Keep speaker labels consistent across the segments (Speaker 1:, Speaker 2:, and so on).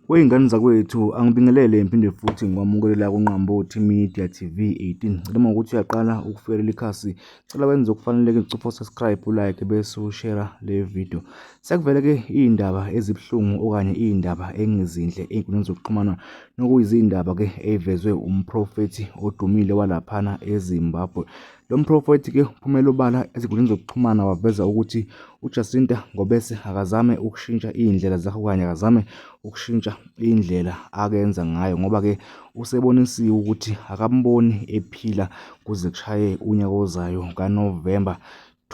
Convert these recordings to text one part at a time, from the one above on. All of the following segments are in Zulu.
Speaker 1: Wey'ngane zakwethu angibingelele ngiphinde futhi ngikwamukele la kuNqambothi Media TV 18. Noma ukuthi uyaqala ukufika leli khasi, cela wenze okufaneleke ucuphe subscribe, ulike bese ushare le video. Sekuvele-ke iy'ndaba ezibuhlungu okanye iy'ndaba engezinhle ey'nkundleni zokuxhumana, nokuyizindaba-ke ey'vezwe umprofethi odumile walaphana eZimbabwe. Lo mprofethi-ke uphumela obala ezinkundleni zokuxhumana waveza ukuthi uJacinta Ngobese akazame ukushintsha iy'ndlela zakhe okanye akazame ukushintsha indlela akenza ngayo ngoba-ke usebonisiwe ukuthi akamboni ephila kuze kushaye unyaka ozayo kaNovemba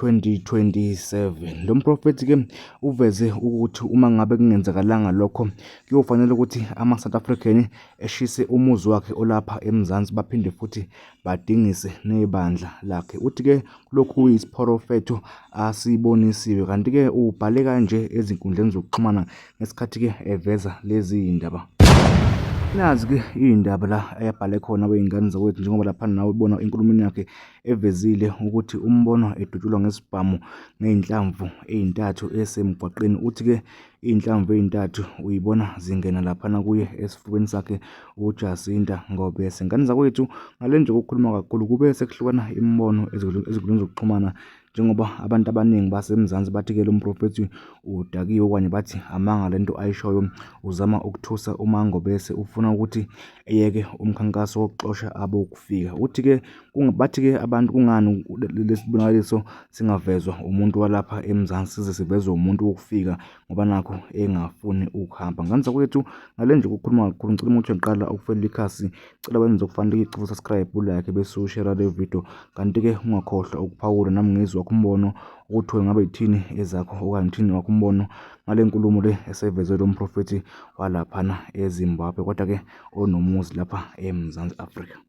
Speaker 1: 2027. Lo mprofethi-ke uveze ukuthi uma ngabe kungenzakalanga lokho, kuyofanele ukuthi ama-South African eshise umuzi wakhe olapha eMzansi baphinde futhi badingise nebandla lakhe. Uthi-ke lokhu kuyisiprofetho asibonisiwe, kanti-ke ubhale kanje ezinkundleni zokuxhumana ngesikhathi-ke eveza lezi y'ndaba. Nazi-ke iy'ndaba la ayabhale khona wey'ngane zakwethu, njengoba lapha nawe ubona enkulumeni yakhe evezile ukuthi umbono edutshulwa ngesibhamu ngey'nhlamvu ey'ntathu esemgwaqeni. Uthi-ke iy'nhlamvu ey'ntathu uyibona zingena laphana kuye esifubeni sakhe uJacinta Ngobese. Ngane zakwethu, ngale nje kokukhuluma kakhulu kube sekuhlukana imibono ezinkundleni zokuxhumana, njengoba abantu abaningi baseMzansi bathi-ke lo mprofethi udakiwe okanye bathi amanga lento ayishoyo, uzama ukuthusa uMaNgobese, ufuna ukuthi eyeke umkhankaso wokuxosha abokufika. Uthi-ke bathi-ke abantu kungani lesibonakaliso singavezwa umuntu walapha eMzansi size sivezwe umuntu wokufika ngoba nakho engafuni ukuhamba. Ngane zakwethu, ngale nje kokukhuluma kakhulu ngicela ukuthi uyaqala ukufela ikhasi, cela wenze okufanele ucuphe subscribe, ulike bese ushare le video. Kanti-ke ungakhohlwa ukuphawula nami ngizwa wakho umbono ukuthi ngabe yithini ezakho okanye yithini wakho umbono ngale nkulumo le esevezwe lo mprofethi walaphana eZimbabwe, kodwa-ke onomuzi lapha eMzansi Afrika.